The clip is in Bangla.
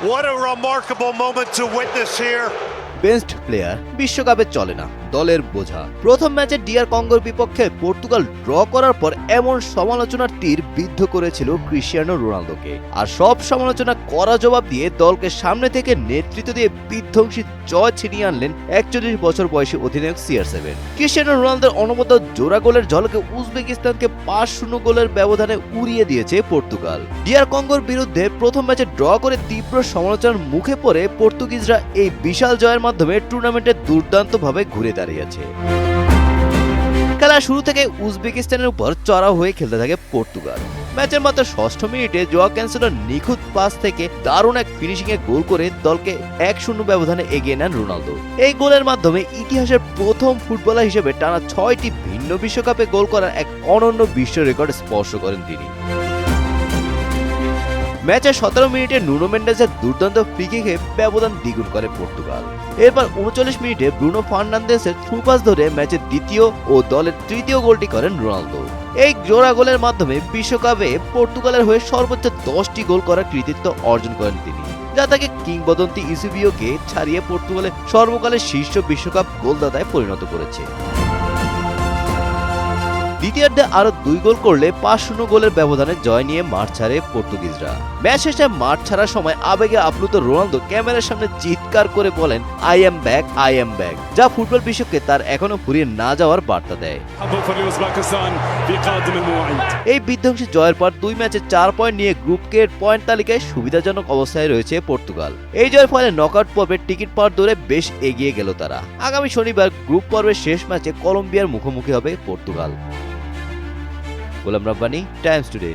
What a remarkable moment to witness here. Best player বিশ্বকাপে চলে না, দলের বোঝা। প্রথম ম্যাচে ডিআর কঙ্গোর বিপক্ষে পর্তুগাল ড্র করার পর এমন সমালোচনার তীর বিদ্ধ করেছিল ক্রিস্টিয়ানো রোনালদোকে, আর সব সমালোচনা করা জবাব দিয়ে দলকে সামনে থেকে নেতৃত্ব দিয়ে বিধ্বংসী জয় ছিনিয়ে আনলেন 41 বছর বয়সী অধিনায়ক CR7। ক্রিস্টিয়ানো রোনালদোর অনবদ্য জোড়া গোলের ঝলকে উজবেকিস্তানকে 5-0 গোলের ব্যবধানে উড়িয়ে দিয়েছে পর্তুগাল। ডিআর কঙ্গোর বিরুদ্ধে প্রথম ম্যাচে ড্র করে তীব্র সমালোচনার মুখে পড়ে পর্তুগিজরা এই বিশাল জয়ের মাধ্যমে টুর্নামেন্টে দুর্দান্তভাবে ঘুরে দাঁড়িয়েছে। খেলার শুরু থেকে উজবেকিস্তানের উপর চড়াও হয়ে খেলতে থাকে পর্তুগাল। ম্যাচের মাত্র 6ষ্ঠ মিনিটে জোয়া ক্যান্সেলোর নিখুঁত পাস থেকে দারুণ এক ফিনিশিং এ গোল করে দলকে 1-0 ব্যবধানে এগিয়ে নেন রোনালদো। এই গোলের মাধ্যমে ইতিহাসের প্রথম ফুটবলার হিসেবে টানা 6টি ভিন্ন বিশ্বকাপে গোল করার এক অনন্য বিশ্ব রেকর্ড স্পর্শ করেন তিনি। ম্যাচের 17 মিনিটে নুনো মেন্ডেসের দুর্দান্ত ফ্রি কিকে ব্যবধান দ্বিগুণ করে পর্তুগাল। এরপর 39 মিনিটে ব্রুনো ফার্নান্দেসের থ্রু পাস ধরে ম্যাচের দ্বিতীয় ও দলের তৃতীয় গোলটি করেন রোনালদো। এই জোড়া গোলের মাধ্যমে বিশ্বকাপে পর্তুগালের হয়ে সর্বোচ্চ 10টি গোল করার কৃতিত্ব অর্জন করেন তিনি, যা তাকে কিংবদন্তি ইউসেবিওকে ছাড়িয়ে পর্তুগালের সর্বকালের শীর্ষ বিশ্বকাপ গোলদাতায় পরিণত করেছে। দ্বিতীয়ার্ধে আরো 2 গোল করলে 5-0 গোলের ব্যবধানে জয় নিয়ে মাঠ ছাড়ে পর্তুগিজরা। ম্যাচ শেষে মাঠ ছাড়ার সময় আবেগে আপ্লুত রোনালদো ক্যামেরার সামনে চিৎকার করে বলেন আই এম ব্যাক, যা ফুটবল বিশ্বকে তার এখনো ফুরিয়ে না যাওয়ার বার্তা দেয়। এই বিধ্বংসী জয়ের পর 2 ম্যাচে 4 পয়েন্ট নিয়ে গ্রুপ কে এর পয়েন্ট তালিকায় সুবিধাজনক অবস্থায় রয়েছে পর্তুগাল। এই জয়ের ফলে নকআউট পর্বের টিকিট পাওয়ার দৌড়ে বেশ এগিয়ে গেল তারা। আগামী শনিবার গ্রুপ পর্বের শেষ ম্যাচে কলম্বিয়ার মুখোমুখি হবে পর্তুগাল। গোলাম রাব্বানি, টাইমস টুডে।